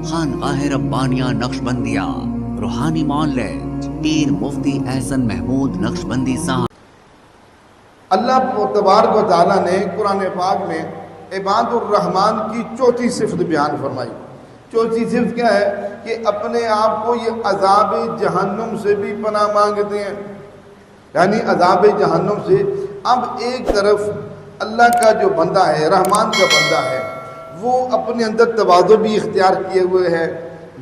خانقاہ ربانیہ نقشبندیہ روحانی معلج پیر مفتی احسن محمود نقشبندی صاحب۔ اللہ تبارک و تعالیٰ نے قرآن پاک میں عباد الرحمن کی چوتھی صفت بیان فرمائی۔ چوتھی صفت کیا ہے کہ اپنے آپ کو یہ عذاب جہنم سے بھی پناہ مانگتے ہیں، یعنی عذاب جہنم سے۔ اب ایک طرف اللہ کا جو بندہ ہے، رحمان کا بندہ ہے، وہ اپنے اندر تواضع بھی اختیار کیے ہوئے ہے،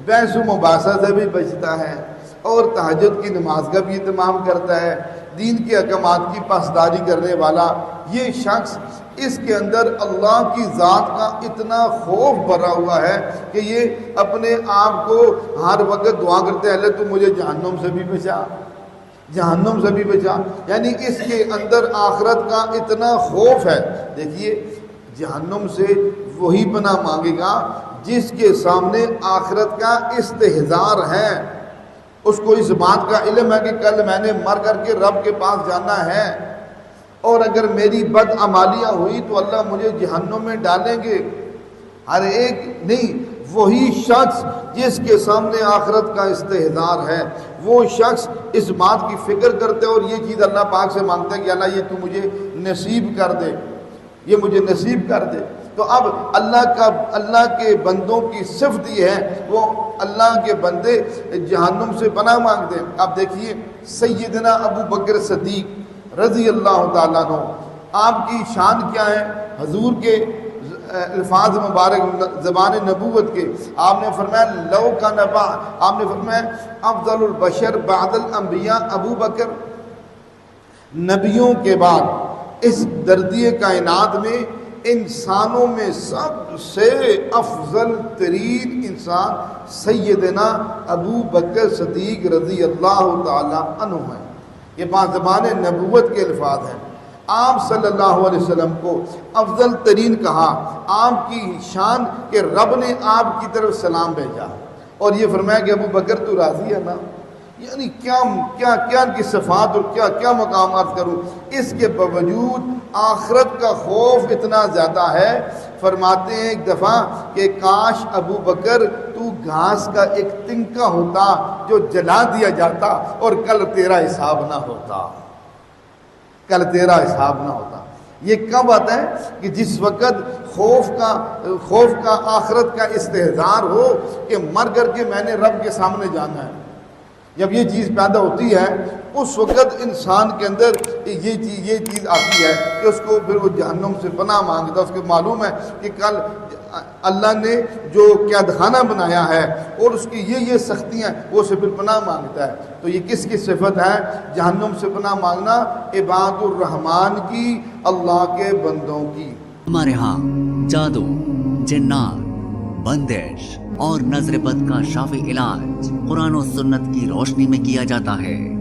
بحث و مباحثہ سے بھی بچتا ہے، اور تہجد کی نماز کا بھی اہتمام کرتا ہے، دین کے احکامات کی پاسداری کرنے والا یہ شخص، اس کے اندر اللہ کی ذات کا اتنا خوف بھرا ہوا ہے کہ یہ اپنے آپ کو ہر وقت دعا کرتے ہیں، اللہ تو مجھے جہنم سے بھی بچا، جہنم سے بھی بچا۔ یعنی اس کے اندر آخرت کا اتنا خوف ہے۔ دیکھیے، جہنم سے وہی پناہ مانگے گا جس کے سامنے آخرت کا استحضار ہے، اس کو اس بات کا علم ہے کہ کل میں نے مر کر کے رب کے پاس جانا ہے، اور اگر میری بدعمالیاں ہوئی تو اللہ مجھے جہنم میں ڈالیں گے۔ ہر ایک نہیں، وہی شخص جس کے سامنے آخرت کا استحضار ہے، وہ شخص اس بات کی فکر کرتے اور یہ چیز اللہ پاک سے مانگتا ہے کہ اللہ یہ تو مجھے نصیب کر دے، یہ مجھے نصیب کر دے۔ تو اب اللہ کے بندوں کی صفت یہ ہے، وہ اللہ کے بندے جہنم سے پناہ مانگتے ہیں۔ اب دیکھیے سیدنا ابو بکر صدیق رضی اللہ تعالیٰ عنہ، آپ کی شان کیا ہے؟ حضور کے الفاظ مبارک زبان نبوت کے، آپ نے فرمایا لو کا نبا، آپ نے فرمایا افضل البشر بعد الانبیاء ابو بکر، نبیوں کے بعد اس دردی کائنات میں انسانوں میں سب سے افضل ترین انسان سیدنا ابو بکر صدیق رضی اللہ تعالی عنہ ہے۔ یہ بات زبان نبوت کے الفاظ ہیں۔ آپ صلی اللہ علیہ وسلم کو افضل ترین کہا، آپ کی شان کہ رب نے آپ کی طرف سلام بھیجا، اور یہ فرمایا کہ ابو بکر تو راضی ہے نا؟ یعنی کیا ان کی صفات اور کیا مقامات کروں۔ اس کے باوجود آخرت کا خوف اتنا زیادہ ہے، فرماتے ہیں ایک دفعہ کہ کاش ابو بکر تو گھاس کا ایک تنکا ہوتا جو جلا دیا جاتا، اور کل تیرا حساب نہ ہوتا، کل تیرا حساب نہ ہوتا۔ یہ کب آتا ہے کہ جس وقت خوف کا آخرت کا استحضار ہو کہ مر کر کے میں نے رب کے سامنے جانا ہے۔ جب یہ چیز پیدا ہوتی ہے اس وقت انسان کے اندر یہ چیز آتی ہے کہ اس کو پھر وہ جہنم سے پناہ مانگتا ہے۔ اس کو معلوم ہے کہ کل اللہ نے جو قید خانہ بنایا ہے اور اس کی یہ سختیاں، وہ اسے پھر پناہ مانگتا ہے۔ تو یہ کس کی صفت ہے؟ جہنم سے پناہ مانگنا عباد الرحمن کی، اللہ کے بندوں کی۔ ہمارے ہاں جادو، جنات، بندش اور نظر بد کا شافی علاج قرآن و سنت کی روشنی میں کیا جاتا ہے۔